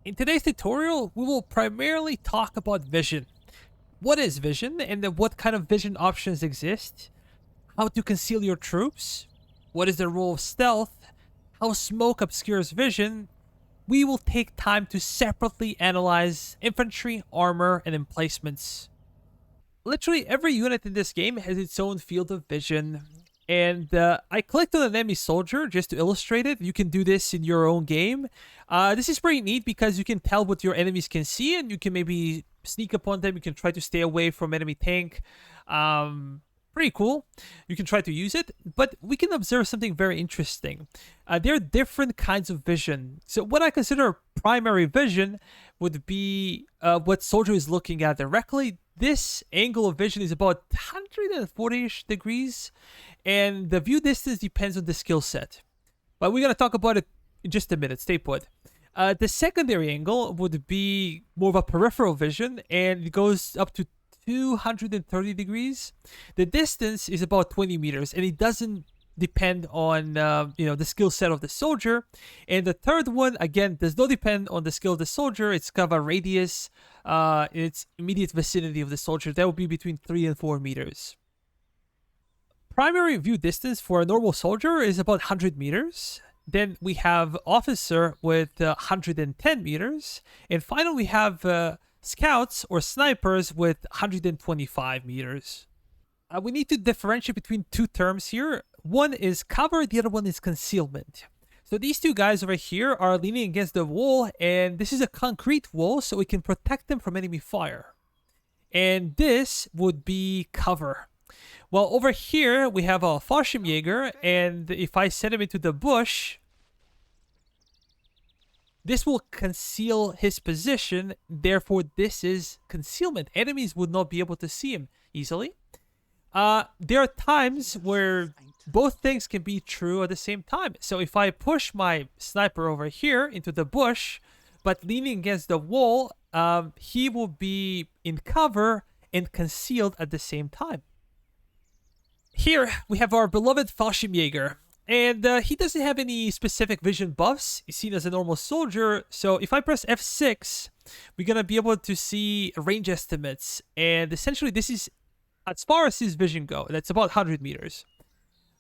In today's tutorial, we will primarily talk about vision. What is vision, and then what kind of vision options exist? How to conceal your troops? What is the role of stealth? How smoke obscures vision? We will take time to separately analyze infantry, armor, and emplacements. Literally every unit in this game has its own field of vision. And I clicked on an enemy soldier just to illustrate it. You can do this in your own game. This is pretty neat because you can tell what your enemies can see, and you can maybe sneak upon them. You can try to stay away from enemy tank. Pretty cool. You can try to use it, but we can observe something very interesting. There are different kinds of vision. So what I consider primary vision would be what soldier is looking at directly. This angle of vision is about 140-ish degrees, and the view distance depends on the skill set. But we're going to talk about it in just a minute. Stay put. The secondary angle would be more of a peripheral vision, and it goes up to 230 degrees. The distance is about 20 meters, and it doesn't depend on the skill set of the soldier. And the third one, again, does not depend on the skill of the soldier. It's kind of a radius in its immediate vicinity of the soldier. That would be between 3 and 4 meters. Primary view distance for a normal soldier is about 100 meters. Then we have officer with 110 meters. And finally, we have scouts or snipers with 125 meters. We need to differentiate between two terms here. One is cover, the other one is concealment. So these two guys over here are leaning against the wall, and this is a concrete wall, so we can protect them from enemy fire. And this would be cover. Well, over here, we have a Fallschirmjäger, and if I set him into the bush, this will conceal his position. Therefore, this is concealment. Enemies would not be able to see him easily. There are times where both things can be true at the same time. So if I push my sniper over here into the bush, but leaning against the wall, he will be in cover and concealed at the same time. Here, we have our beloved Fallschirmjäger. And he doesn't have any specific vision buffs. He's seen as a normal soldier. So if I press F6, we're going to be able to see range estimates. And essentially, this is as far as his vision go. That's about 100 meters.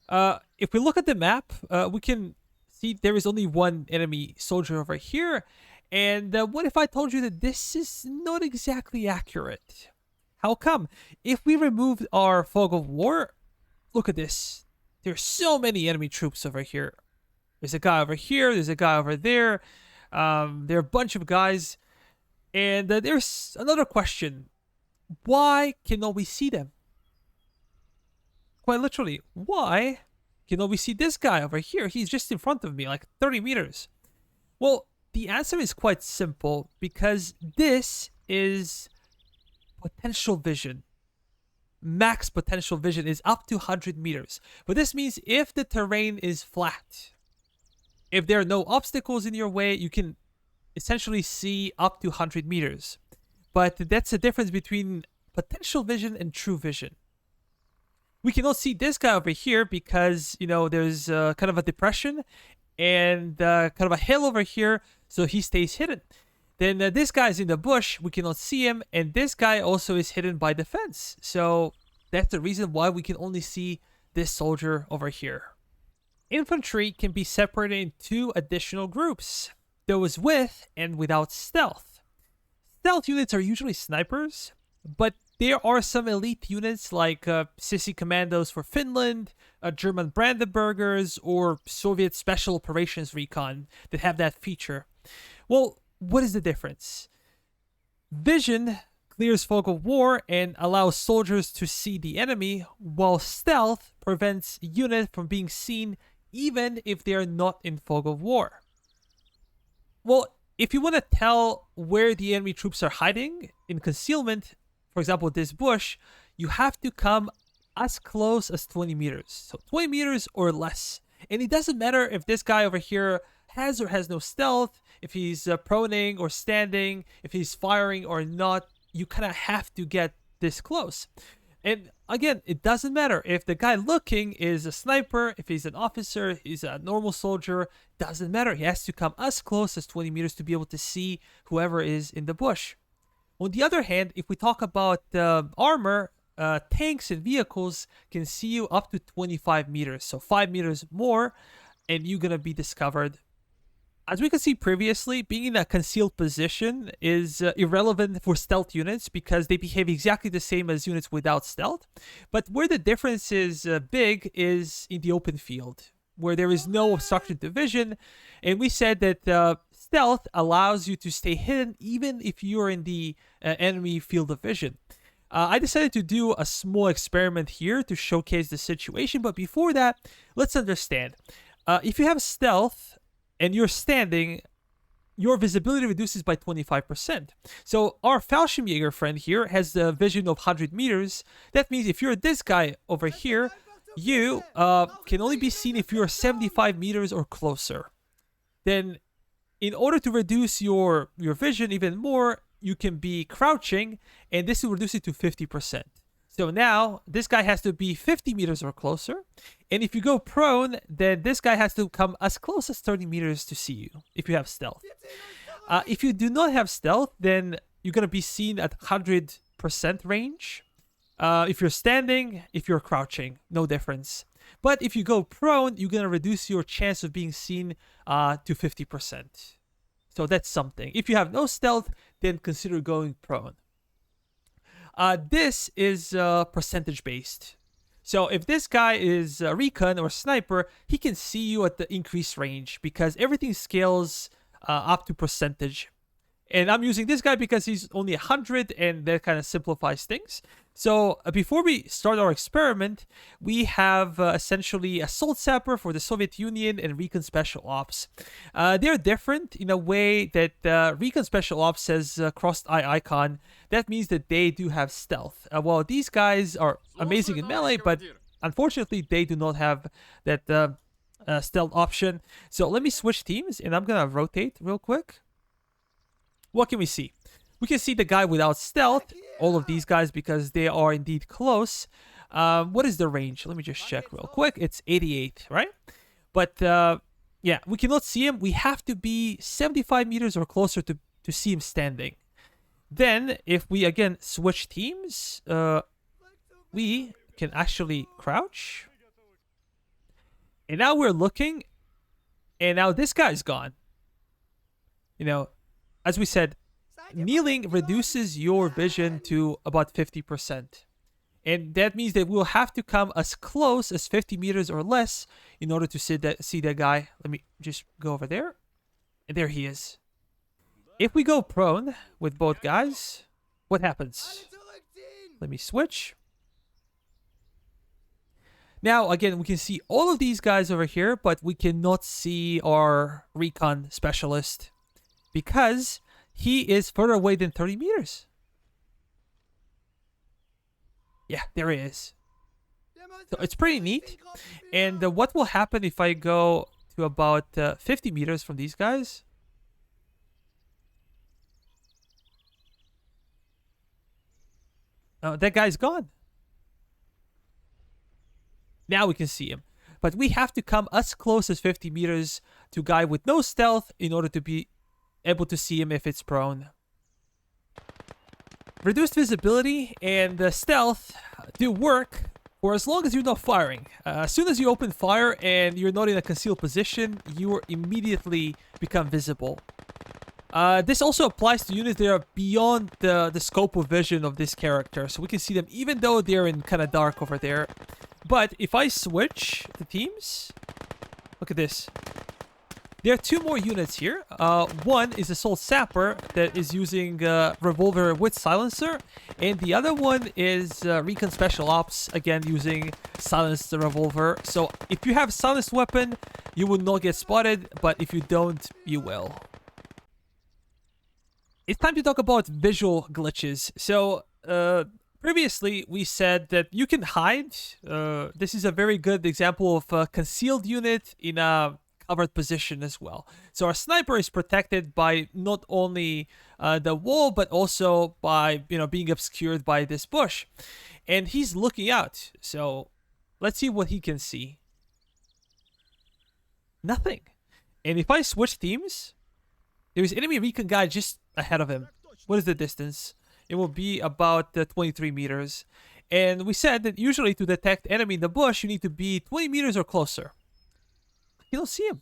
If we look at the map, we can see there is only one enemy soldier over here. And what if I told you that this is not exactly accurate? How come? If we removed our fog of war, look at this. There's so many enemy troops over here. There's a guy over here. There's a guy over there. There are a bunch of guys. And there's another question. Why cannot we see them? Quite literally, why cannot we see this guy over here? He's just in front of me, like 30 meters. Well, the answer is quite simple, because this is potential vision. Max potential vision is up to 100 meters. But this means if the terrain is flat, if there are no obstacles in your way, you can essentially see up to 100 meters. But that's the difference between potential vision and true vision. We cannot see this guy over here because, there's kind of a depression and kind of a hill over here, so he stays hidden. Then this guy is in the bush, we cannot see him, and this guy also is hidden by the fence. So that's the reason why we can only see this soldier over here. Infantry can be separated in two additional groups. Those with and without stealth. Stealth units are usually snipers, but there are some elite units like Sissy Commandos for Finland, German Brandenburgers, or Soviet Special Operations Recon that have that feature. Well, what is the difference? Vision clears fog of war and allows soldiers to see the enemy, while stealth prevents units from being seen even if they are not in fog of war. Well, if you want to tell where the enemy troops are hiding in concealment, for example, this bush, you have to come as close as 20 meters. So 20 meters or less. And it doesn't matter if this guy over here has or has no stealth, if he's proning or standing, if he's firing or not, you kind of have to get this close. And again, it doesn't matter if the guy looking is a sniper, if he's an officer, he's a normal soldier, doesn't matter. He has to come as close as 20 meters to be able to see whoever is in the bush. On the other hand, if we talk about armor, tanks and vehicles can see you up to 25 meters. So 5 meters more, and you're going to be discovered. As we can see previously, being in a concealed position is irrelevant for stealth units because they behave exactly the same as units without stealth. But where the difference is big is in the open field, where there is no obstruction to vision. And we said that stealth allows you to stay hidden even if you're in the enemy field of vision. I decided to do a small experiment here to showcase the situation. But before that, let's understand. If you have stealth and you're standing, your visibility reduces by 25%. So our Fallschirmjäger friend here has a vision of 100 meters. That means if you're this guy over here, you can only be seen if you're 75 meters or closer. Then in order to reduce your vision even more, you can be crouching, and this will reduce it to 50%. So now this guy has to be 50 meters or closer. And if you go prone, then this guy has to come as close as 30 meters to see you if you have stealth. If you do not have stealth, then you're going to be seen at 100% range. If you're standing, if you're crouching, no difference. But if you go prone, you're going to reduce your chance of being seen to 50%. So that's something. If you have no stealth, then consider going prone. This is percentage based. So if this guy is a Recon or sniper, he can see you at the increased range because everything scales up to percentage. And I'm using this guy because he's only 100 and that kind of simplifies things. So before we start our experiment, we have essentially Assault Sapper for the Soviet Union and Recon Special Ops. They're different in a way that Recon Special Ops has a crossed eye icon. That means that they do have stealth. Well, these guys are amazing in melee, but unfortunately they do not have that stealth option. So let me switch teams and I'm going to rotate real quick. What can we see? We can see the guy without stealth, all of these guys because they are indeed close. What is the range? Let me just check real quick. It's 88, right? But yeah, we cannot see him. We have to be 75 meters or closer to see him standing. Then, if we again switch teams, we can actually crouch. And now we're looking, and now this guy's gone. You know, as we said, kneeling reduces your vision to about 50%. And that means that we'll have to come as close as 50 meters or less in order to see that guy. Let me just go over there. And there he is. If we go prone with both guys, what happens? Let me switch. Now, again, we can see all of these guys over here, but we cannot see our Recon specialist because he is further away than 30 meters. Yeah, there he is. So it's pretty neat. And what will happen if I go to about 50 meters from these guys? That guy's gone. Now we can see him. But we have to come as close as 50 meters to a guy with no stealth in order to be able to see him if it's prone. Reduced visibility and stealth do work for as long as you're not firing. As soon as you open fire and you're not in a concealed position, you immediately become visible. This also applies to units that are beyond the scope of vision of this character. So we can see them even though they're in kind of dark over there. But if I switch the teams, look at this. There are two more units here. One is Assault Sapper that is using revolver with silencer. And the other one is Recon Special Ops, again using silenced revolver. So if you have silenced weapon, you will not get spotted. But if you don't, you will. It's time to talk about visual glitches. So previously we said that you can hide. This is a very good example of a concealed unit in a covered position as well. So our sniper is protected by not only the wall, but also by, being obscured by this bush. And he's looking out. So let's see what he can see. Nothing. And if I switch teams, there's enemy recon guy just ahead of him. What is the distance? It will be about 23 meters. And we said that usually to detect enemy in the bush, you need to be 20 meters or closer. You don't see him.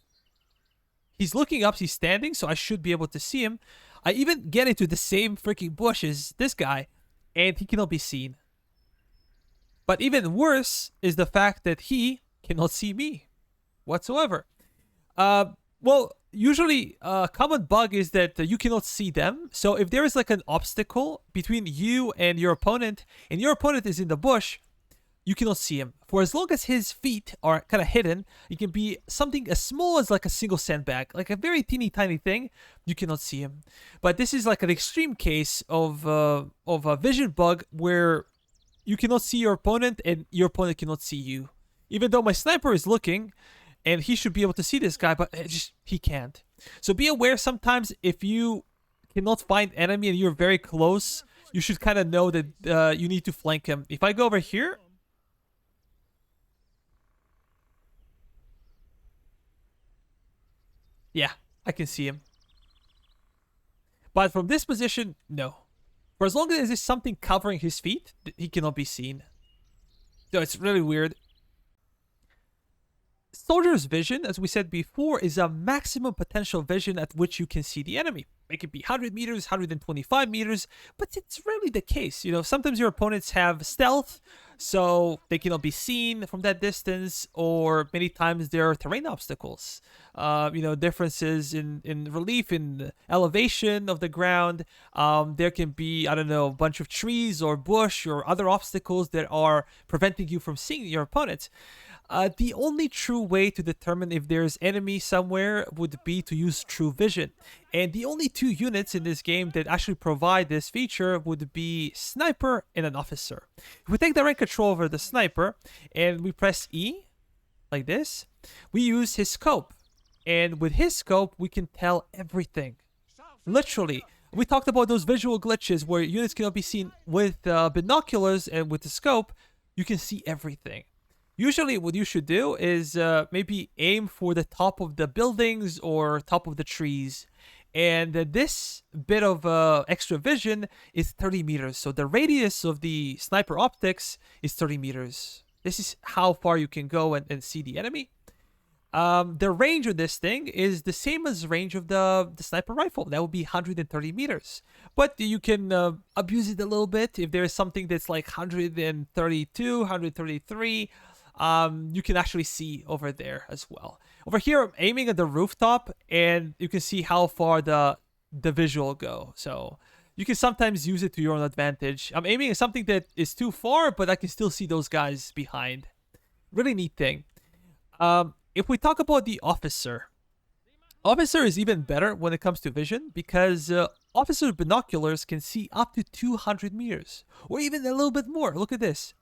He's looking up, he's standing, so I should be able to see him. I even get into the same freaking bush as this guy, and he cannot be seen. But even worse is the fact that he cannot see me whatsoever. Well, usually a common bug is that you cannot see them. So if there is like an obstacle between you and your opponent is in the bush, you cannot see him. For as long as his feet are kind of hidden, it can be something as small as like a single sandbag, like a very teeny tiny thing, you cannot see him. But this is like an extreme case of a vision bug where you cannot see your opponent and your opponent cannot see you. Even though my sniper is looking, and he should be able to see this guy, but he can't. So be aware sometimes if you cannot find enemy and you're very close, you should kind of know that you need to flank him. If I go over here, yeah, I can see him. But from this position, no. For as long as there's something covering his feet, he cannot be seen. So it's really weird. Soldier's vision, as we said before, is a maximum potential vision at which you can see the enemy. It could be 100 meters, 125 meters, but it's rarely the case. Sometimes your opponents have stealth, so they cannot be seen from that distance, or many times there are terrain obstacles. Differences in relief, in elevation of the ground. There can be, I don't know, a bunch of trees or bush or other obstacles that are preventing you from seeing your opponents. The only true way to determine if there's enemy somewhere would be to use true vision. And the only two units in this game that actually provide this feature would be sniper and an officer. If we take direct control over the sniper and we press E, like this, we use his scope. And with his scope, we can tell everything. Literally. We talked about those visual glitches where units cannot be seen with binoculars, and with the scope, you can see everything. Usually what you should do is maybe aim for the top of the buildings or top of the trees. And this bit of extra vision is 30 meters. So the radius of the sniper optics is 30 meters. This is how far you can go and see the enemy. The range of this thing is the same as the range of the sniper rifle. That would be 130 meters. But you can abuse it a little bit. If there is something that's like 132, 133, you can actually see over there as well. Over here, I'm aiming at the rooftop, and you can see how far the visual go. So you can sometimes use it to your own advantage. I'm aiming at something that is too far, but I can still see those guys behind. Really neat thing. If we talk about the officer is even better when it comes to vision, because officer binoculars can see up to 200 meters, or even a little bit more. Look at this.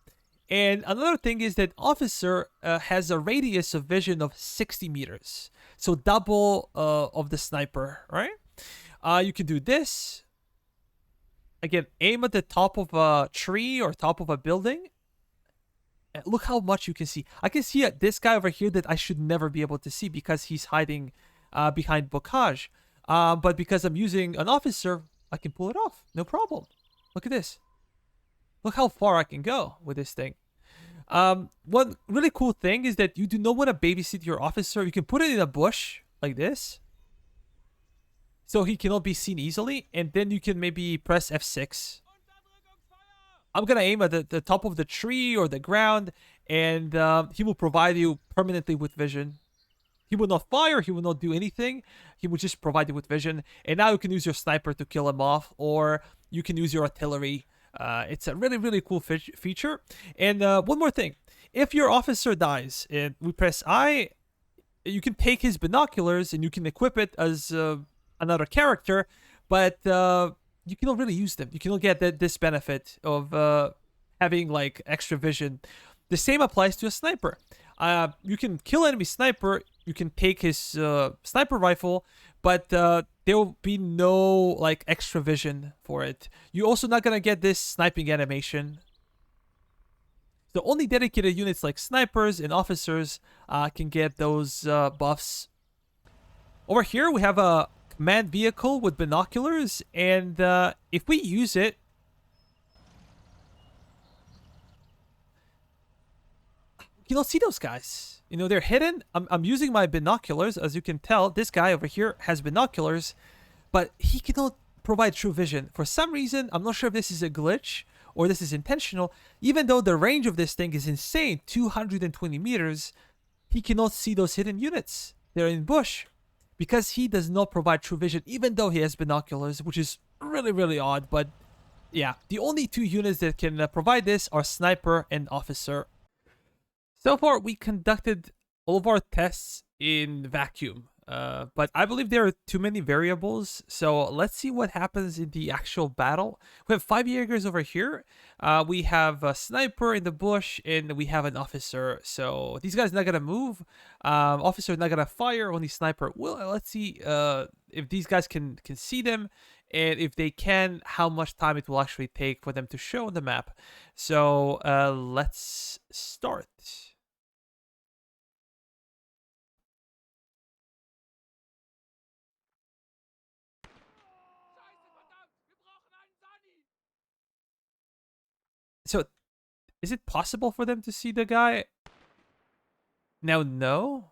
And another thing is that officer has a radius of vision of 60 meters. So double of the sniper, right? You can do this. Again, aim at the top of a tree or top of a building. Look how much you can see. I can see this guy over here that I should never be able to see because he's hiding behind bocage. But because I'm using an officer, I can pull it off. No problem. Look at this. Look how far I can go with this thing. One really cool thing is that you do not want to babysit your officer. You can put it in a bush like this, so he cannot be seen easily, and then you can maybe press F6. I'm gonna aim at the top of the tree or the ground, and he will provide you permanently with vision. He will not fire, he will not do anything. He will just provide you with vision, and now you can use your sniper to kill him off, or you can use your artillery. It's a really, really cool feature. And one more thing. If your officer dies and we press I, you can take his binoculars and you can equip it as another character, but you cannot really use them. You cannot get this benefit of having like extra vision. The same applies to a sniper. You can kill enemy sniper you can take his sniper rifle, but there will be no like extra vision for it. You're also not gonna get this sniping animation. The only dedicated units like snipers and officers can get those buffs. Over here we have a command vehicle with binoculars, and if we use it, you don't see those guys. You know, they're hidden. I'm using my binoculars. As you can tell, this guy over here has binoculars, but he cannot provide true vision. For some reason, I'm not sure if this is a glitch or this is intentional. Even though the range of this thing is insane, 220 meters, he cannot see those hidden units. They're in bush because he does not provide true vision, even though he has binoculars, which is really, really odd. But yeah, the only two units that can provide this are sniper and officer. So far, we conducted all of our tests in vacuum, but I believe there are too many variables. So let's see what happens in the actual battle. We have 5 Jaegers over here. We have a sniper in the bush, and we have an officer. So these guys not gonna move. Officer not gonna fire. Only sniper will. Let's see if these guys can see them. And if they can, how much time it will actually take for them to show on the map. So let's start. So, is it possible for them to see the guy? Now, no?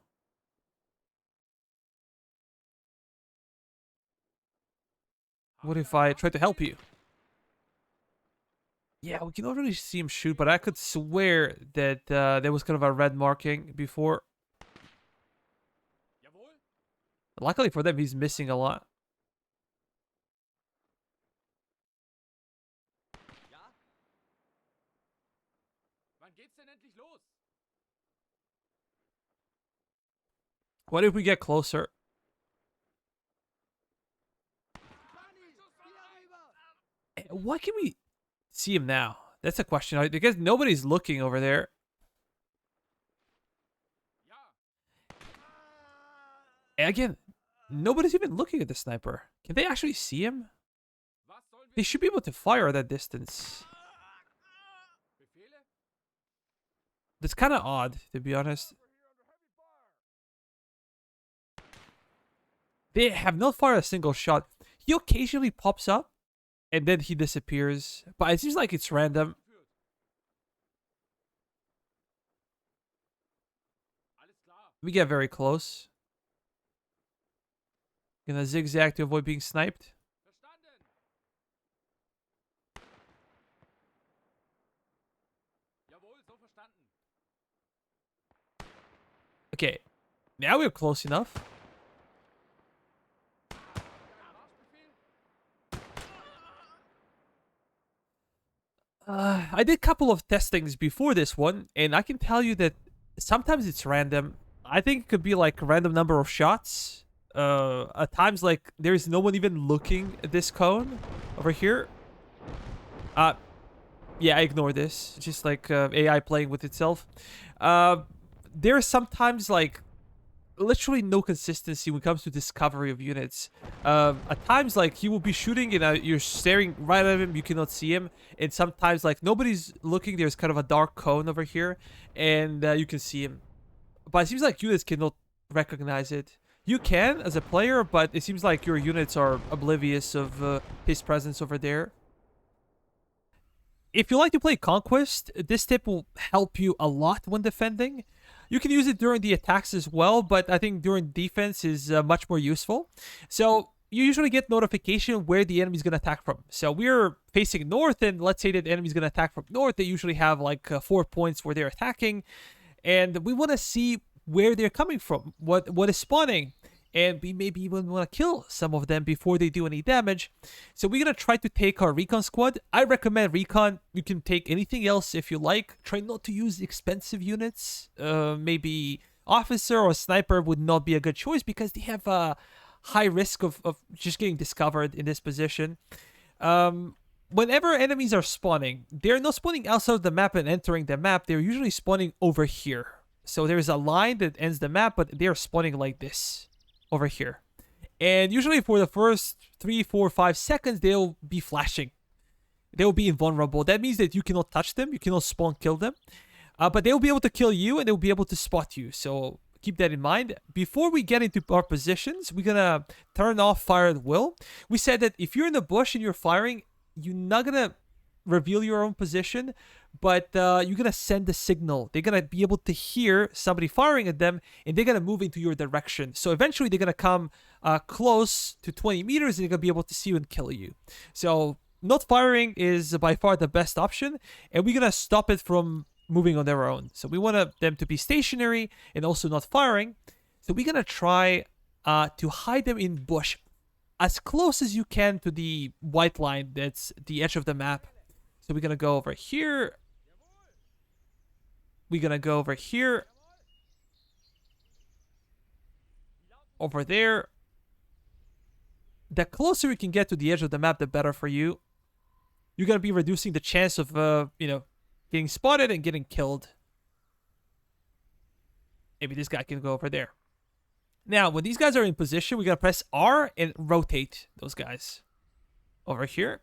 What if I try to help you? Yeah, we can already see him shoot, but I could swear that there was kind of a red marking before. Luckily for them, he's missing a lot. What if we get closer? Why can we see him now? That's a question. Because nobody's looking over there. And again, nobody's even looking at the sniper. Can they actually see him? They should be able to fire at that distance. That's kind of odd, to be honest. They have not fired a single shot. He occasionally pops up, and then he disappears. But it seems like it's random. We get very close. Gonna zigzag to avoid being sniped. Okay, now we're close enough. I did a couple of testings before this one, and I can tell you that sometimes it's random. I think it could be like a random number of shots. At times, like, there's no one even looking at this cone over here. Yeah, I ignore this. It's just like AI playing with itself. There are sometimes, like, literally no consistency when it comes to discovery of units. At times, like, he will be shooting and you're staring right at him, you cannot see him. And sometimes, like, nobody's looking, there's kind of a dark cone over here, and you can see him. But it seems like units cannot recognize it. You can as a player, but it seems like your units are oblivious of his presence over there. If you like to play Conquest, this tip will help you a lot when defending. You can use it during the attacks as well, but I think during defense is much more useful. So you usually get notification where the enemy's going to attack from. So we're facing north, and let's say that the enemy's going to attack from north. They usually have like 4 points where they're attacking, and we want to see where they're coming from, what is spawning. And we maybe even want to kill some of them before they do any damage. So we're going to try to take our Recon squad. I recommend Recon. You can take anything else if you like. Try not to use expensive units. Maybe Officer or Sniper would not be a good choice because they have a high risk of just getting discovered in this position. Whenever enemies are spawning, they're not spawning outside of the map and entering the map. They're usually spawning over here. So there's a line that ends the map, but they're spawning like this over here. And usually for the first 3, 4, 5 seconds, they'll be flashing. They'll be invulnerable. That means that you cannot touch them. You cannot spawn kill them. But they'll be able to kill you and they'll be able to spot you. So keep that in mind. Before we get into our positions, we're going to turn off fire at will. We said that if you're in the bush and you're firing, you're not going to reveal your own position, but you're going to send a signal. They're going to be able to hear somebody firing at them and they're going to move into your direction. So eventually they're going to come close to 20 meters and they're going to be able to see you and kill you. So not firing is by far the best option, and we're going to stop it from moving on their own. So we want them to be stationary and also not firing. So we're going to try to hide them in bush as close as you can to the white line that's the edge of the map. So we're going to go over here. We're going to go over here. Over there. The closer you can get to the edge of the map, the better for you. You're going to be reducing the chance of, getting spotted and getting killed. Maybe this guy can go over there. Now, when these guys are in position, we're going to press R and rotate those guys. Over here.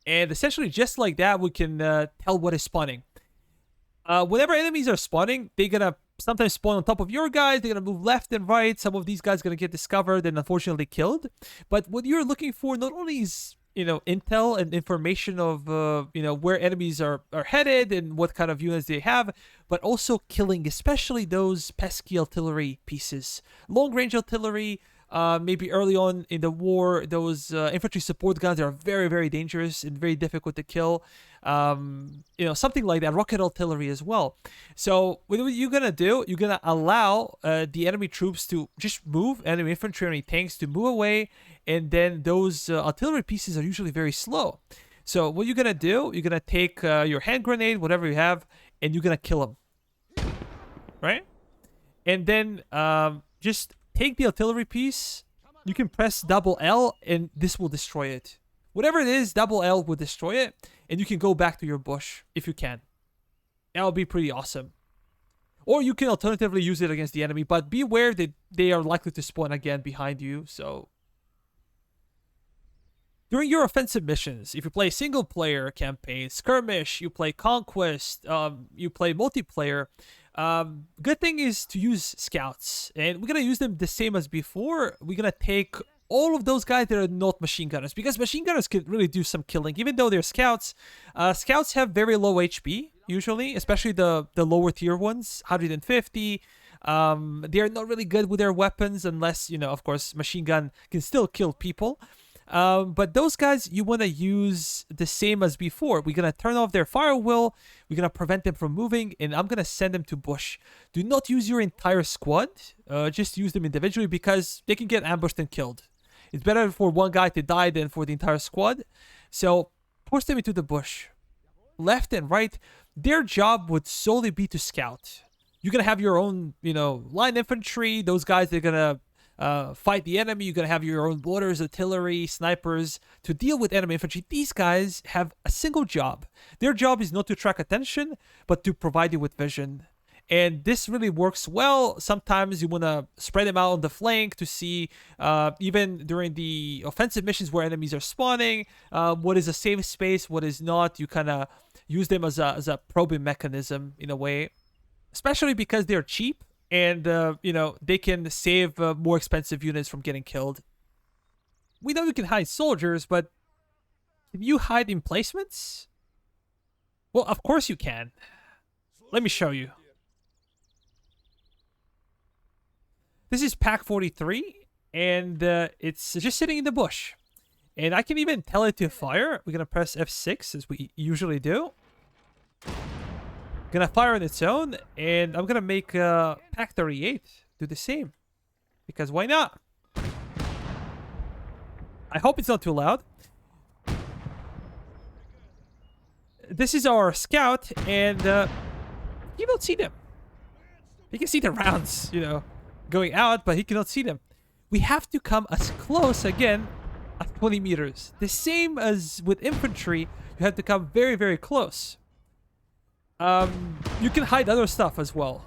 And essentially, just like that, we can tell what is spawning. Whenever enemies are spawning, they're going to sometimes spawn on top of your guys. They're going to move left and right. Some of these guys are going to get discovered and unfortunately killed. But what you're looking for not only is, intel and information of, where enemies are headed and what kind of units they have, but also killing, especially those pesky artillery pieces. Long-range artillery, maybe early on in the war, those infantry support guns are very, very dangerous and very difficult to kill. Something like that. Rocket artillery as well. So what you're going to do, you're going to allow the enemy troops to just move, enemy infantry, enemy tanks to move away, and then those artillery pieces are usually very slow. So what you're going to do, you're going to take your hand grenade, whatever you have, and you're going to kill them. Right? And then just take the artillery piece. You can press double L and this will destroy it. Whatever it is, double L will destroy it. And you can go back to your bush if you can. That will be pretty awesome. Or you can alternatively use it against the enemy. But beware that they are likely to spawn again behind you. So during your offensive missions, if you play single player campaign, skirmish, you play conquest, you play multiplayer, good thing is to use scouts, and we're gonna use them the same as before. We're gonna take all of those guys that are not machine gunners, because machine gunners can really do some killing even though they're scouts. Scouts have very low HP usually, especially the lower tier ones, 150. They're not really good with their weapons unless, of course, machine gun can still kill people. But those guys, you want to use the same as before. We're going to turn off their fire will. We're going to prevent them from moving. And I'm going to send them to bush. Do not use your entire squad. Just use them individually because they can get ambushed and killed. It's better for one guy to die than for the entire squad. So push them into the bush. Left and right. Their job would solely be to scout. You're going to have your own, line infantry. Those guys, they're going to fight the enemy. You're going to have your own mortars, artillery, snipers to deal with enemy infantry. These guys have a single job. Their job is not to attract attention, but to provide you with vision. And this really works well. Sometimes you want to spread them out on the flank to see, even during the offensive missions where enemies are spawning, what is a safe space, what is not. You kind of use them as a probing mechanism in a way, especially because they're cheap. And, they can save more expensive units from getting killed. We know you can hide soldiers, but can you hide emplacements? Well, of course you can. Let me show you. This is pack 43, and it's just sitting in the bush. And I can even tell it to fire. We're going to press F6, as we usually do. Gonna fire on its own, and I'm gonna make pack 38 do the same, because why not? I hope it's not too loud. This is our scout, and you don't see them. He can see the rounds, going out, but he cannot see them. We have to come as close again at 20 meters. The same as with infantry, you have to come very, very close. You can hide other stuff as well.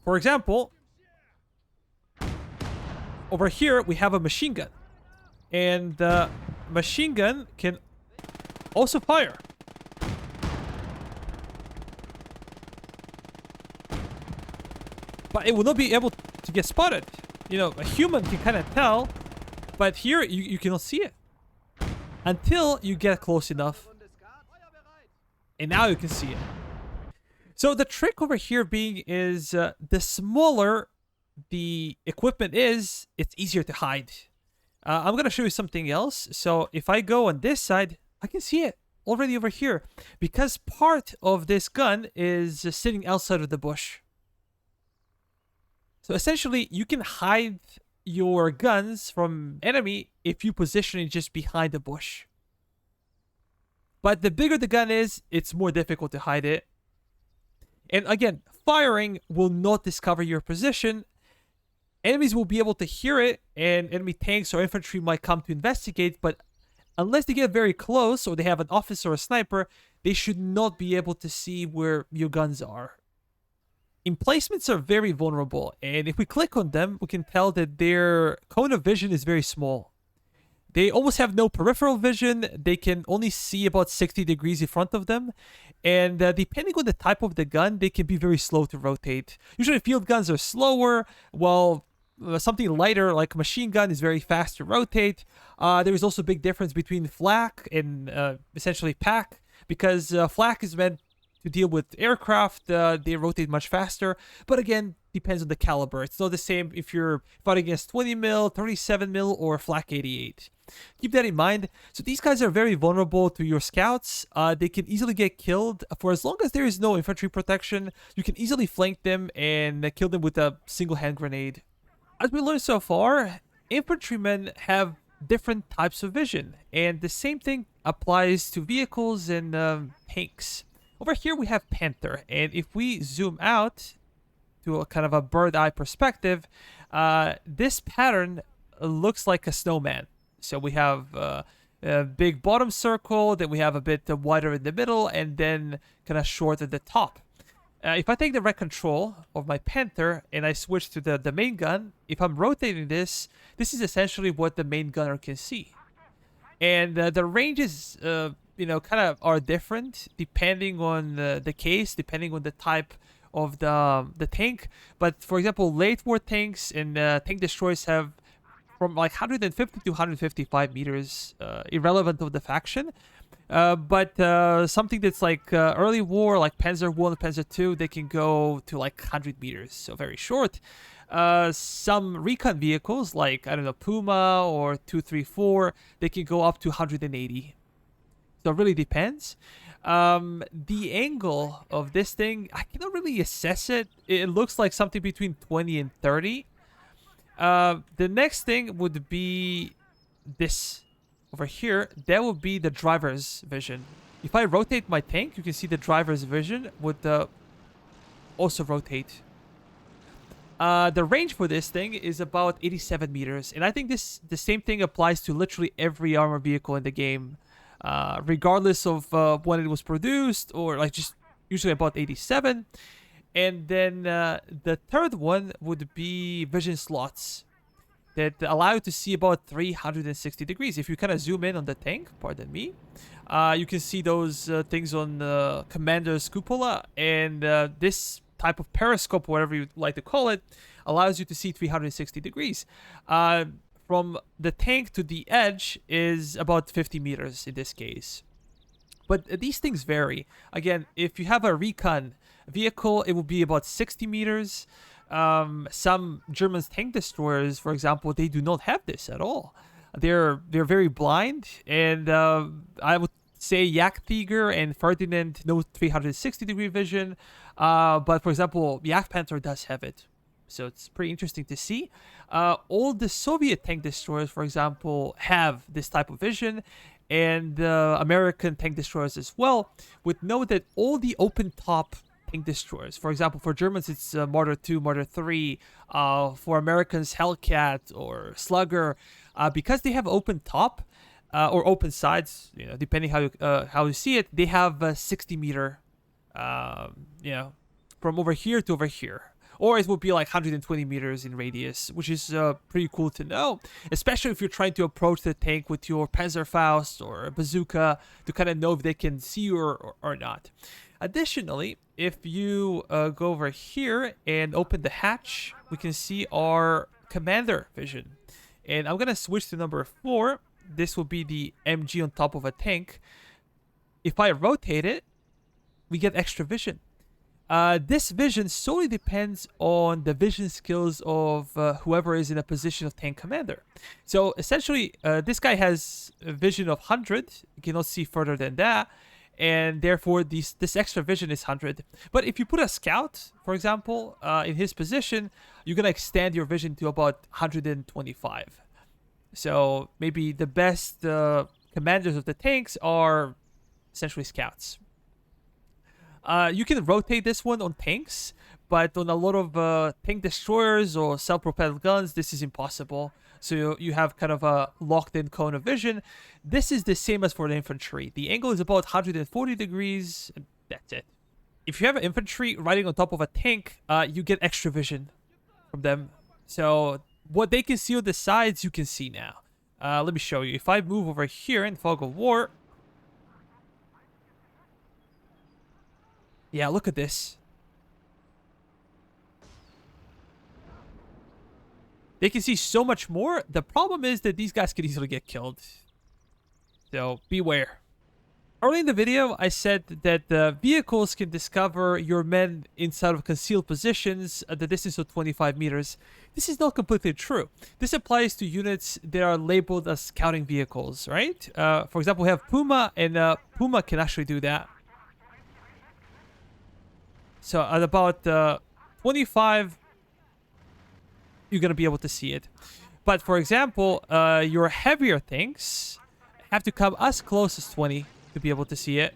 For example, over here we have a machine gun. And the machine gun can also fire. But it will not be able to get spotted. You know, a human can kind of tell, but here you cannot see it until you get close enough. And now you can see it. So the trick over here being is the smaller the equipment is, it's easier to hide. I'm going to show you something else. So if I go on this side, I can see it already over here because part of this gun is sitting outside of the bush. So essentially, you can hide your guns from enemy if you position it just behind the bush. But the bigger the gun is, it's more difficult to hide it. And again, firing will not discover your position. Enemies will be able to hear it, and enemy tanks or infantry might come to investigate, but unless they get very close or they have an officer or a sniper, they should not be able to see where your guns are. Emplacements are very vulnerable, and if we click on them, we can tell that their cone of vision is very small. They almost have no peripheral vision. They can only see about 60 degrees in front of them, and depending on the type of the gun, they can be very slow to rotate. Usually field guns are slower, while something lighter like a machine gun is very fast to rotate. There is also a big difference between flak and essentially pack, because flak is meant to deal with aircraft. They rotate much faster, but again, depends on the caliber. It's not the same if you're fighting against 20 mil, 37 mil, or flak 88. Keep that in mind. So these guys are very vulnerable to your scouts. They can easily get killed. For as long as there is no infantry protection, you can easily flank them and kill them with a single hand grenade. As we learned so far, infantrymen have different types of vision, and the same thing applies to vehicles and tanks. Over here we have Panther, and if we zoom out to a kind of a bird eye perspective, this pattern looks like a snowman. So we have a big bottom circle, then we have a bit wider in the middle, and then kind of short at the top. If I take the right control of my Panther and I switch to the main gun, if I'm rotating this, this is essentially what the main gunner can see. And the ranges, you know, kind of are different depending on the case, depending on the type of the tank. But for example, late war tanks and tank destroyers have from like 150 to 155 meters, irrelevant of the faction. But something that's like early war, like Panzer 1, Panzer 2, they can go to like 100 meters, so very short. Some Recon vehicles, like, I don't know, Puma or 234, they can go up to 180. So it really depends. The angle of this thing, I cannot really assess it. It looks like something between 20 and 30. The next thing would be this over here. That would be the driver's vision. If I rotate my tank, you can see the driver's vision would also rotate. The range for this thing is about 87 meters, and I think the same thing applies to literally every armored vehicle in the game, regardless of when it was produced, or like just usually about 87. And then the third one would be vision slots that allow you to see about 360 degrees. If you kind of zoom in on the tank, pardon me, you can see those things on the commander's cupola, and this type of periscope, whatever you like to call it, allows you to see 360 degrees. From the tank to the edge is about 50 meters in this case. But these things vary. Again, if you have a Recon vehicle, it will be about 60 meters. Some German tank destroyers, for example, they do not have this at all. They're very blind, and I would say Jagdtiger and Ferdinand no 360 degree vision, but for example, Jagdpanther does have it. So it's pretty interesting to see. All the Soviet tank destroyers, for example, have this type of vision, and American tank destroyers as well, would know that all the open top tank destroyers. For example, for Germans, it's Marder 2, Marder 3. For Americans, Hellcat or Slugger. Because they have open top or open sides, depending how you see it, they have 60 meter, from over here to over here. Or it would be like 120 meters in radius, which is pretty cool to know, especially if you're trying to approach the tank with your Panzerfaust or a bazooka to kind of know if they can see you or not. Additionally, if you go over here and open the hatch, we can see our commander vision. And I'm going to switch to number 4. This will be the MG on top of a tank. If I rotate it, we get extra vision. This vision solely depends on the vision skills of whoever is in a position of tank commander. So essentially, this guy has a vision of 100. You cannot see further than that. And therefore, this extra vision is 100. But if you put a scout, for example, in his position, you're going to extend your vision to about 125. So maybe the best commanders of the tanks are essentially scouts. You can rotate this one on tanks, but on a lot of tank destroyers or self-propelled guns, this is impossible. So you have kind of a locked-in cone of vision. This is the same as for the infantry. The angle is about 140 degrees, and that's it. If you have an infantry riding on top of a tank, you get extra vision from them. So what they can see on the sides, you can see now. Let me show you. If I move over here in Fog of War... Yeah, look at this. They can see so much more. The problem is that these guys could easily get killed. So, beware. Early in the video, I said that the vehicles can discover your men inside of concealed positions at the distance of 25 meters. This is not completely true. This applies to units that are labeled as scouting vehicles, right? For example, we have Puma, and Puma can actually do that. So at about 25, you're going to be able to see it. But for example, your heavier tanks have to come as close as 20 to be able to see it.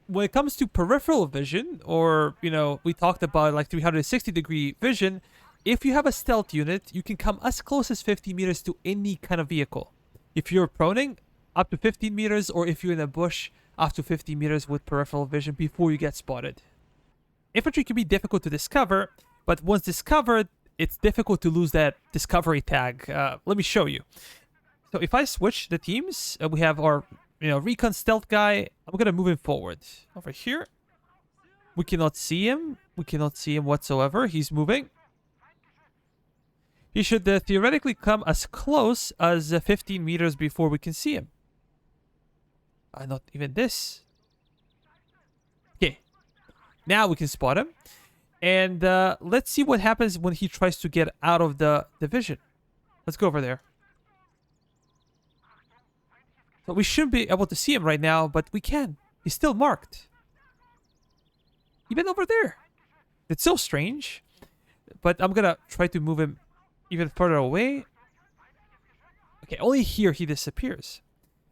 When it comes to peripheral vision, or, we talked about like 360-degree vision, if you have a stealth unit, you can come as close as 50 meters to any kind of vehicle. If you're proning, up to 15 meters, or if you're in a bush, up to 50 meters with peripheral vision before you get spotted. Infantry can be difficult to discover, but once discovered, it's difficult to lose that discovery tag. Let me show you. So if I switch the teams, we have our Recon stealth guy. I'm going to move him forward. Over here. We cannot see him. We cannot see him whatsoever. He's moving. He should theoretically come as close as 15 meters before we can see him. Not even this. Okay. Now we can spot him. And let's see what happens when he tries to get out of the vision. Let's go over there. So we shouldn't be able to see him right now, but we can. He's still marked. Even over there. It's so strange. But I'm going to try to move him even further away. Okay, only here he disappears.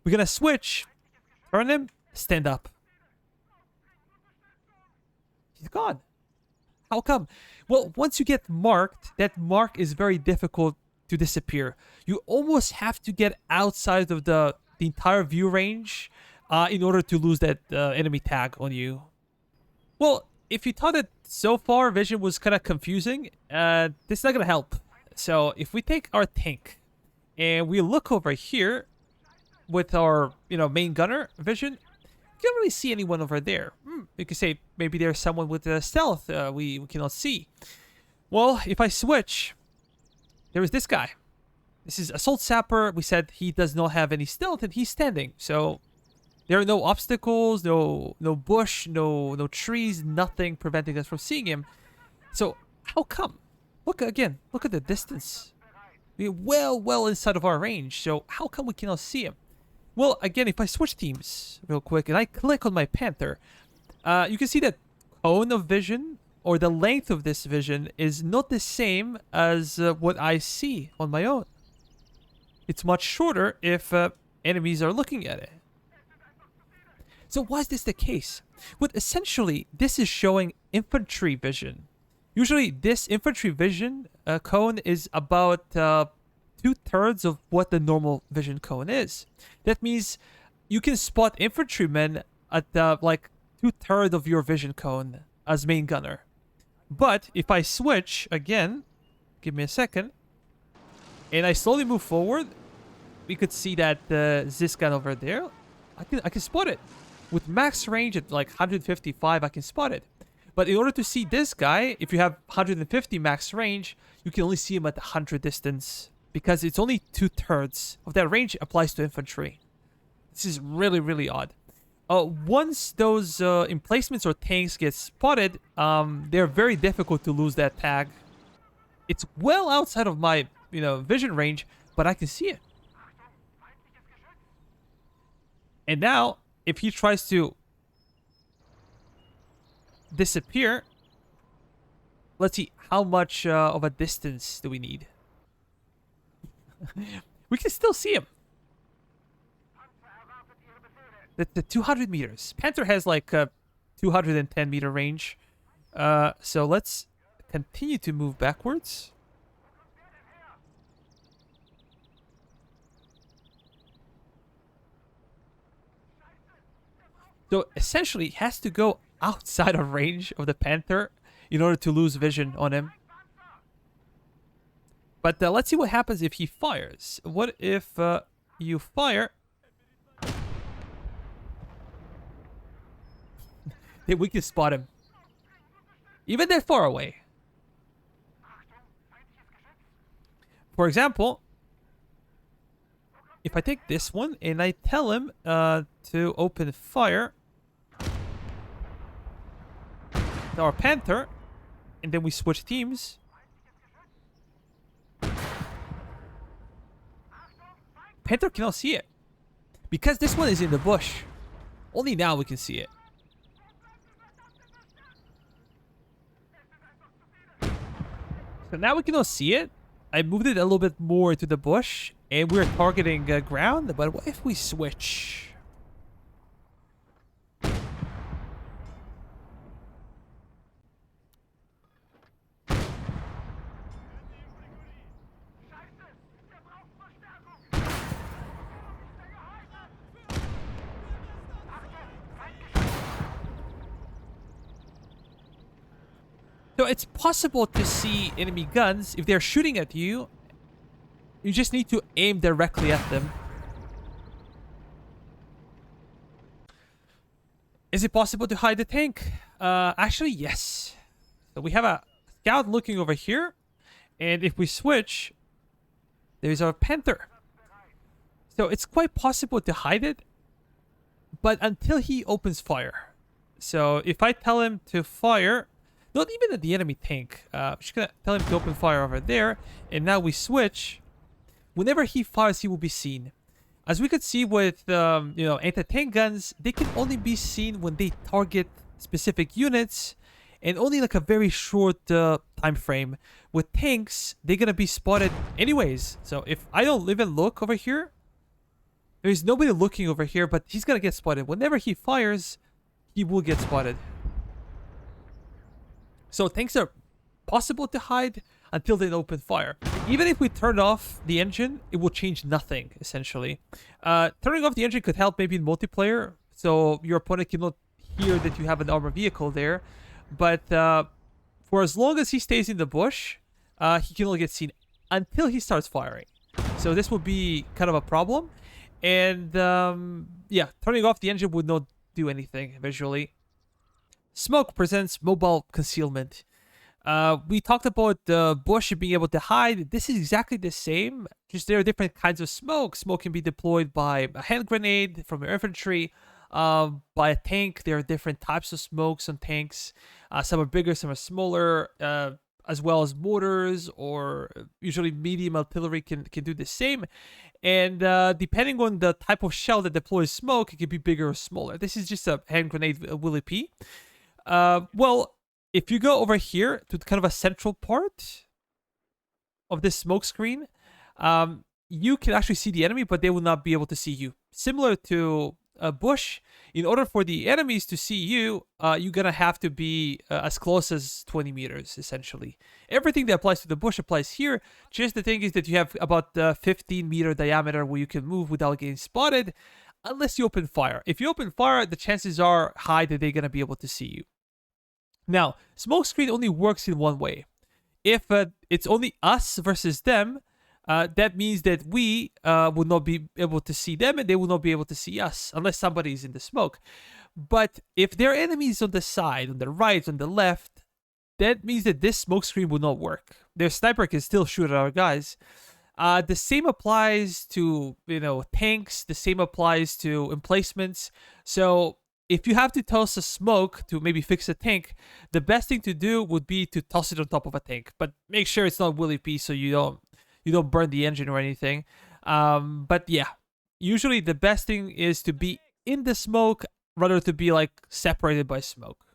We're going to switch. Turn him. Stand up. He's gone. How come? Well, once you get marked, that mark is very difficult to disappear. You almost have to get outside of the entire view range in order to lose that enemy tag on you. Well, if you thought that so far vision was kind of confusing, this is not going to help. So if we take our tank and we look over here with our main gunner vision, you can't really see anyone over there. You could say maybe there's someone with stealth we cannot see. Well, if I switch, there is this guy. This is Assault Sapper. We said he does not have any stealth and he's standing. So there are no obstacles, no bush, no trees, nothing preventing us from seeing him. So how come? Look again. Look at the distance. We're well inside of our range. So how come we cannot see him? Well, again, if I switch teams real quick and I click on my Panther, you can see that cone of vision or the length of this vision is not the same as what I see on my own. It's much shorter if enemies are looking at it. So why is this the case? Well, essentially, this is showing infantry vision. Usually, this infantry vision cone is about 2/3 of what the normal vision cone is. That means you can spot infantrymen at like 2/3 of your vision cone as main gunner. But if I switch again, give me a second, and I slowly move forward, we could see that this gun over there, I can spot it. With max range at like 155, I can spot it. But in order to see this guy, if you have 150 max range, you can only see him at 100 distance, because it's only 2/3 of that range applies to infantry. This is really, really odd. Once those emplacements or tanks get spotted, they're very difficult to lose that tag. It's well outside of my, vision range, but I can see it. And now, if he tries to disappear, let's see how much of a distance do we need. We can still see him. The 200 meters. Panther has like a 210 meter range. So let's continue to move backwards. So essentially, he has to go outside of range of the Panther in order to lose vision on him. But let's see what happens if he fires. What if you fire? Then we can spot him. Even that far away. For example, if I take this one and I tell him to open fire to our Panther, and then we switch teams, Panther cannot see it because this one is in the bush. Only now we can see it. So now we cannot see it. I moved it a little bit more into the bush, and we're targeting ground. But what if we switch? So it's possible to see enemy guns if they're shooting at you. You just need to aim directly at them. Is it possible to hide the tank? Actually, yes. So we have a scout looking over here. And if we switch, there's our Panther. So it's quite possible to hide it. But until he opens fire. So if I tell him to fire... Not even at the enemy tank. I'm just gonna tell him to open fire over there. And now we switch. Whenever he fires, he will be seen. As we could see with, anti-tank guns, they can only be seen when they target specific units. And only like a very short time frame. With tanks, they're gonna be spotted anyways. So if I don't even look over here, there's nobody looking over here, but he's gonna get spotted. Whenever he fires, he will get spotted. So tanks are possible to hide until they open fire. Even if we turn off the engine, it will change nothing, essentially. Turning off the engine could help maybe in multiplayer, so your opponent cannot hear that you have an armored vehicle there. But for as long as he stays in the bush, he can only get seen until he starts firing. So this will be kind of a problem. And yeah, turning off the engine would not do anything visually. Smoke presents mobile concealment. We talked about the bush being able to hide. This is exactly the same. Just there are different kinds of smoke. Smoke can be deployed by a hand grenade from your infantry. By a tank, there are different types of smokes on tanks. Some are bigger, some are smaller. As well as mortars, or usually medium artillery can do the same. And depending on the type of shell that deploys smoke, it can be bigger or smaller. This is just a hand grenade Willy P. Well, if you go over here to kind of a central part of this smoke screen, you can actually see the enemy, but they will not be able to see you. Similar to bush, in order for the enemies to see you, you're gonna have to be as close as 20 meters, essentially. Everything that applies to the bush applies here. Just the thing is that you have about 15-meter diameter where you can move without getting spotted, unless you open fire. If you open fire, the chances are high that they're gonna be able to see you. Now, smoke screen only works in one way. If it's only us versus them, that means that we will not be able to see them and they will not be able to see us unless somebody is in the smoke. But if there are enemies on the side, on the right, on the left, that means that this smoke screen will not work. Their sniper can still shoot at our guys. The same applies to, tanks. The same applies to emplacements. So if you have to toss a smoke to maybe fix a tank, the best thing to do would be to toss it on top of a tank. But make sure it's not Willy P so you don't burn the engine or anything. But yeah, usually the best thing is to be in the smoke rather to be like separated by smoke.